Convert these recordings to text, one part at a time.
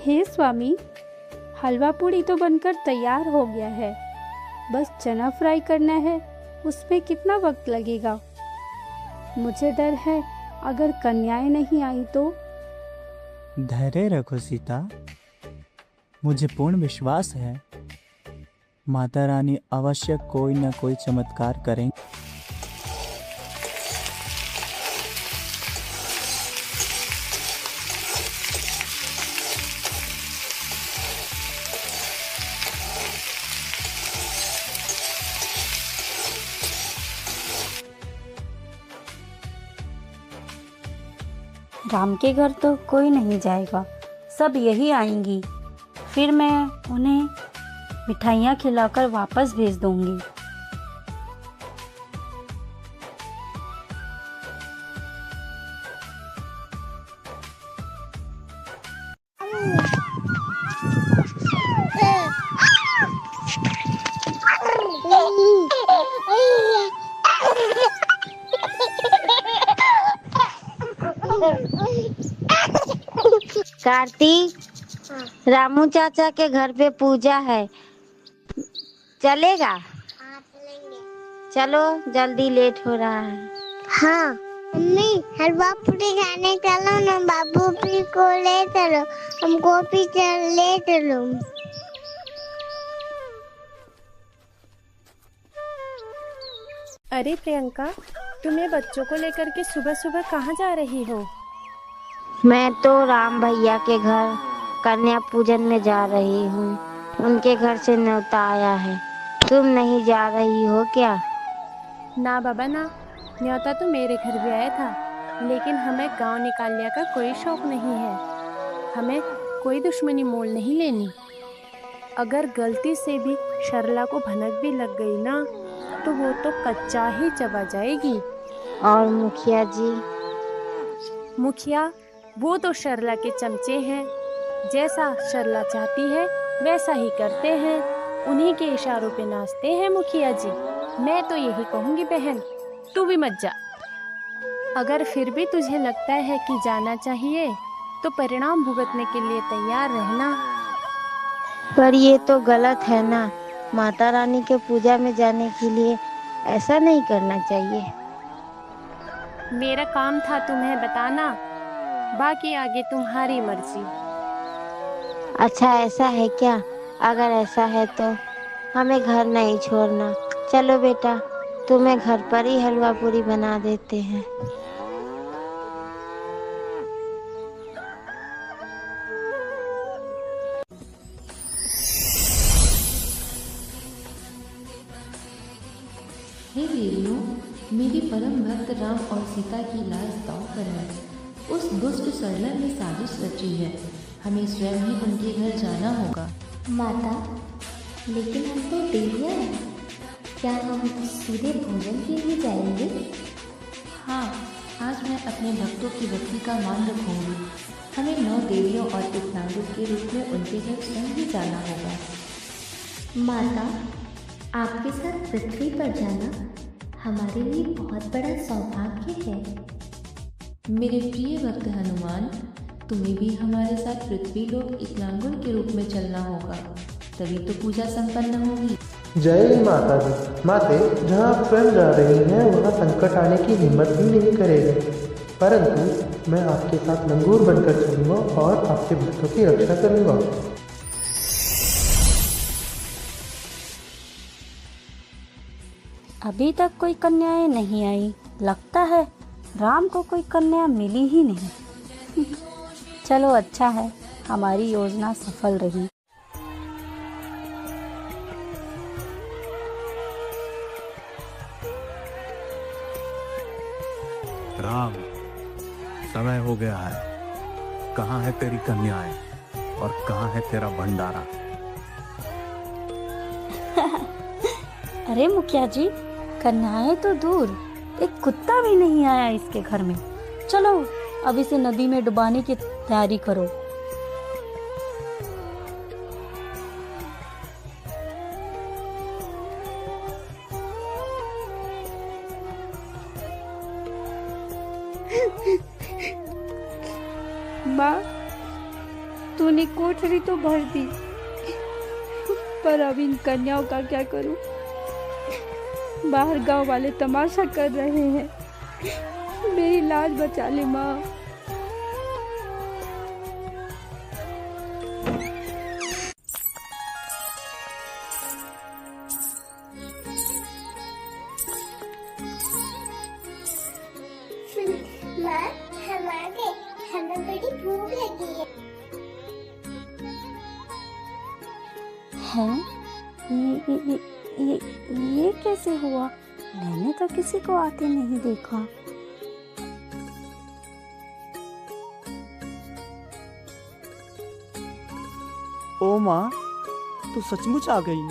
हे स्वामी, हलवा पूड़ी तो बनकर तैयार हो गया है, बस चना फ्राई करना है। उसमें कितना वक्त लगेगा? मुझे डर है अगर कन्याएं नहीं आई तो। धैर्य रखो सीता, मुझे पूर्ण विश्वास है माता रानी अवश्य कोई न कोई चमत्कार करेंगे। राम के घर तो कोई नहीं जाएगा, सब यही आएंगी। फिर मैं उन्हें मिठाइयाँ खिलाकर वापस भेज दूंगी। कार्तिक, रामू चाचा के घर पे पूजा है, चलेगा? चलो, जल्दी लेट हो रहा है। हाँ मम्मी, हलवा पूरी खाने चलो ना, बाबू भी को ले चलो, हमको भी ले चलो। अरे प्रियंका, तुम्हें बच्चों को लेकर के सुबह सुबह कहाँ जा रही हो? मैं तो राम भैया के घर कन्या पूजन में जा रही हूँ। उनके घर से न्योता आया है। तुम नहीं जा रही हो क्या? ना बाबा ना, न्योता तो मेरे घर भी आया था, लेकिन हमें गांव निकालने का कोई शौक नहीं है। हमें कोई दुश्मनी मोल नहीं लेनी। अगर गलती से भी शर्ला को भनक भी लग गई ना, तो वो तो कच्चा ही चबा जाएगी। और मुखिया जी? मुखिया, वो तो शर्ला के चमचे हैं। जैसा शर्ला चाहती है वैसा ही करते हैं। उन्हीं के इशारों पे नाचते हैं मुखिया जी। मैं तो यही कहूँगी बहन, तू भी मत जा। अगर फिर भी तुझे लगता है कि जाना चाहिए तो परिणाम भुगतने के लिए तैयार रहना। पर ये तो गलत है ना, माता रानी के पूजा में जाने के लिए ऐसा नहीं करना चाहिए। मेरा काम था तुम्हें बताना, बाकी आगे तुम्हारी मर्जी। अच्छा, ऐसा है क्या? अगर ऐसा है तो हमें घर नहीं छोड़ना। चलो बेटा, तुम्हें घर पर ही हलवा पूरी बना देते हैं। हे देवियों, मेरे परम भक्त राम और सीता की लाज दांव पर है। उस दुष्ट सरला ने साजिश रची है। हमें स्वयं ही उनके घर जाना होगा। माता, लेकिन हम तो देवियाँ हैं, क्या हम सीधे भोजन के लिए जाएंगे? हाँ, आज मैं अपने भक्तों की भक्ति का मान रखूंगी। हमें 9 देवियों और एक नागरिक के रूप में उनके घर स्वयं ही जाना होगा। माता, आपके साथ पृथ्वी पर जाना हमारे लिए बहुत बड़ा सौभाग्य है। मेरे प्रिय भक्त हनुमान, तुम्हें भी हमारे साथ पृथ्वी लोक इक्लांगुर के रूप में चलना होगा, तभी तो पूजा संपन्न होगी। जय माता दी। माते, जहाँ आप स्वयं जा रही हैं वहाँ संकट आने की हिम्मत भी नहीं करेगा, परंतु मैं आपके साथ लंगूर बनकर चलूँगा और आपके भक्तों की रक्षा करूँगा। अभी तक कोई कन्याएं नहीं आई। लगता है राम को कोई कन्या मिली ही नहीं। चलो, अच्छा है, हमारी योजना सफल रही। राम, समय हो गया है। कहाँ है तेरी कन्याएं और कहाँ है तेरा भंडारा? अरे मुखिया जी, कन्याएं तो दूर, एक कुत्ता भी नहीं आया इसके घर में। चलो, अब इसे नदी में डुबाने की तैयारी करो। माँ, तूने कोठरी तो भर दी, पर अब इन कन्याओं का क्या करूं? बाहर गांव वाले तमाशा कर रहे हैं। मेरी लाज बचा ले माँ। माँ, हम आ गए, हमें बड़ी भूख लगी है। हैं? ये कैसे हुआ? मैंने तो किसी को आते नहीं देखा। ओ माँ, तू सचमुच आ गई।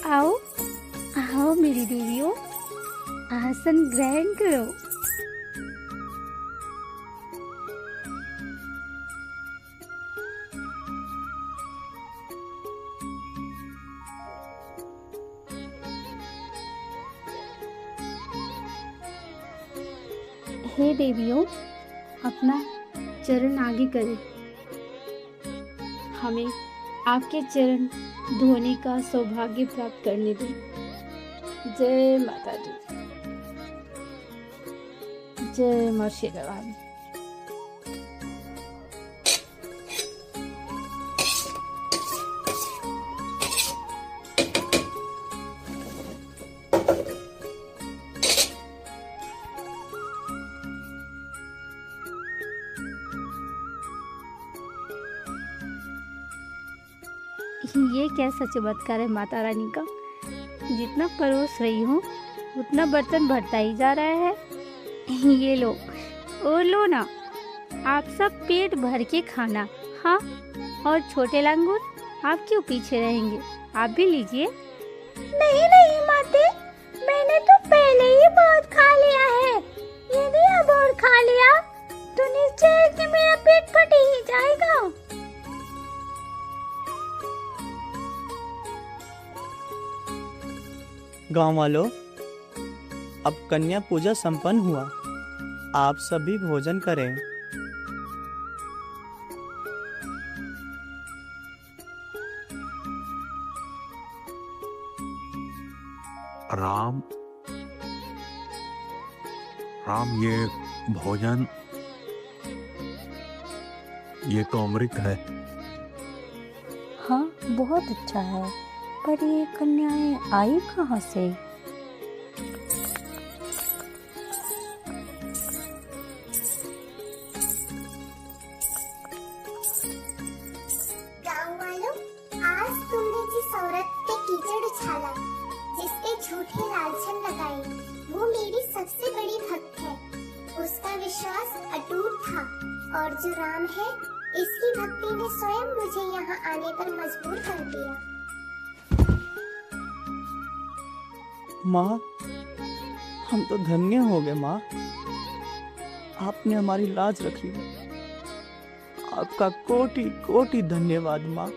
आओ आओ मेरी देवियों, आसन ग्रहण करो। हे देवियों, अपना चरण आगे करें। हमें आपके चरण धोने का सौभाग्य प्राप्त करने दें। जय माता दी, जय मां शेरावाली। ये कैसा चमत्कार है माता रानी का? जितना परोस रही हूँ उतना बर्तन भरता ही जा रहा है। ये लो और लो ना, आप सब पेट भर के खाना। हाँ, और छोटे लंगूर आप क्यों पीछे रहेंगे? आप भी लीजिए। नहीं नहीं माते, मैंने तो पहले ही बहुत खा लिया है। यदि अब और खा लिया तो निश्चय कि मेरा पेट फट ही जाएगा। गांव वालों, अब कन्या पूजा संपन्न हुआ। आप सभी भोजन करें। राम, ये भोजन, ये तो अमृत है। हाँ, बहुत अच्छा है, पर ये कन्याएं आई कहाँ से? गाँव वालों, आज तुमने जिस औरत पे कीचड़ उछाला, जिस पे झूठे लालछन लगाए, वो मेरी सबसे बड़ी भक्त है। उसका विश्वास अटूट था, और जो राम है, इसकी भक्ति ने स्वयं मुझे यहाँ आने पर मजबूर कर दिया। माँ, हम तो धन्य हो गए माँ। आपने हमारी लाज रखी। आपका कोटि कोटि धन्यवाद माँ।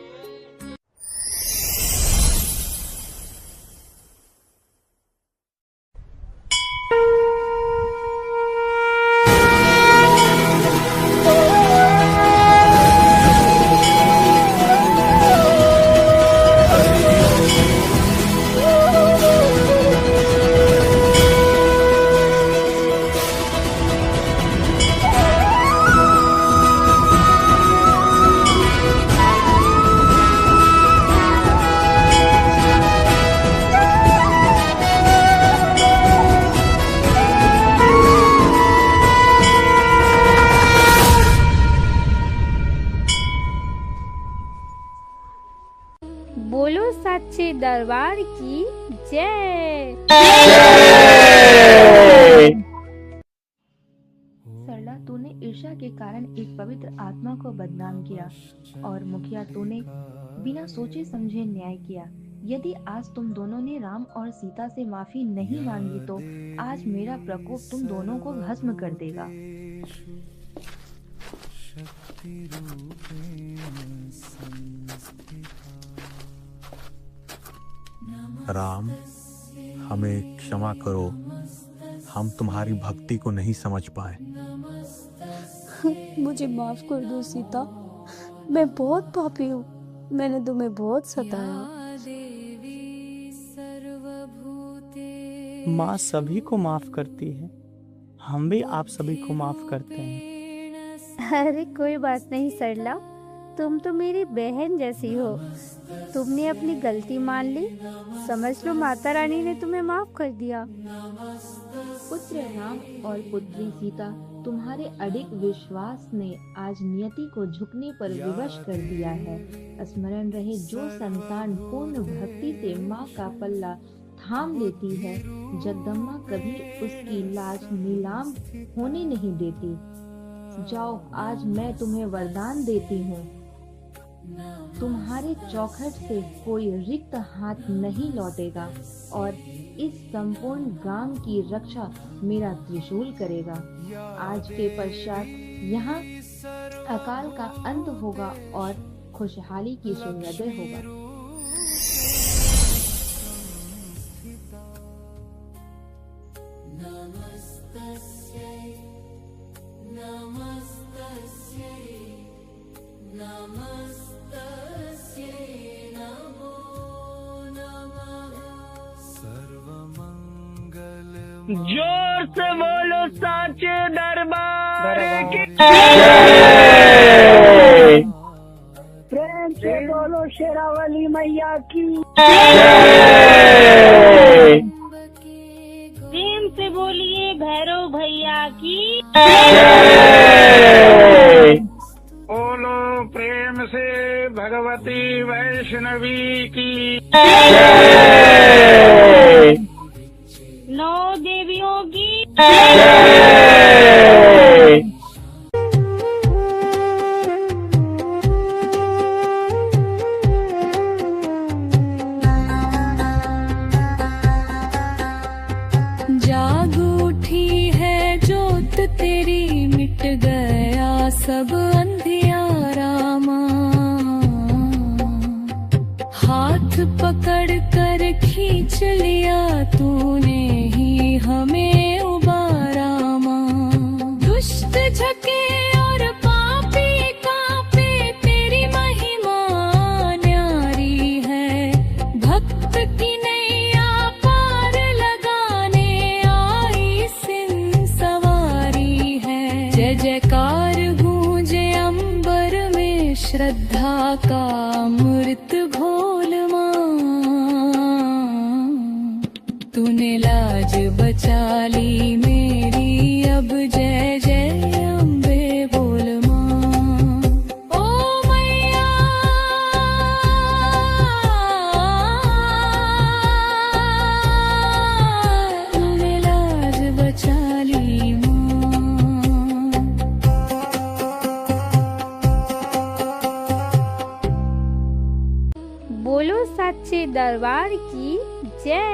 बोलो सच्चे दरबार की जय। सरला, तूने ईर्ष्या के कारण एक पवित्र आत्मा को बदनाम किया, और मुखिया तूने बिना सोचे समझे न्याय किया। यदि आज तुम दोनों ने राम और सीता से माफी नहीं मांगी तो आज मेरा प्रकोप तुम दोनों को भस्म कर देगा। राम, हमें क्षमा करो, हम तुम्हारी भक्ति को नहीं समझ पाए। मुझे माफ कर दो सीता, मैं बहुत पापी हूँ, मैंने तुम्हें बहुत सताया। माँ सभी को माफ करती है, हम भी आप सभी को माफ करते हैं। अरे कोई बात नहीं सरला, तुम तो मेरी बहन जैसी हो। तुमने अपनी गलती मान ली, समझ लो माता रानी ने तुम्हें माफ कर दिया। पुत्र राम और पुत्री सीता, तुम्हारे अडिग विश्वास ने आज नियति को झुकने पर विवश कर दिया है। स्मरण रहे, जो संतान पूर्ण भक्ति से माँ का पल्ला थाम लेती है, जगदम्बा कभी उसकी लाज नीलाम होने नहीं देती। जाओ, आज मैं तुम्हें वरदान देती हूँ, तुम्हारे चौखट से कोई रिक्त हाथ नहीं लौटेगा और इस संपूर्ण गांव की रक्षा मेरा त्रिशूल करेगा। आज के पश्चात यहाँ अकाल का अंत होगा और खुशहाली की सूर्योदय होगा। जोर से बोलो साचे दरबार की, प्रेम से बोलो शेरावाली मैया की, प्रेम से बोलिए भैरव भैया की, बोलो प्रेम से भगवती वैष्णवी की, नौ देवियों की। जाग उठी है जोत तेरी, मिट गया सब अंधियारा माँ। हाथ पकड़ कर खींच लिया तूने ही हमें उबारा माँ। दुष्ट झके और पापी कांपे, तेरी महिमा न्यारी है। भक्त की नैया पार लगाने आई सिंह सवारी है। जय जयकार गूंजे अंबर में, श्रद्धा का अमृत घोल माँ। तूने लाज बचा ली मेरी, अब जय जय अम्बे बोल माँ। ओ मैया तूने लाज बचा ली माँ। बोलो सच्चे दरबार की जय।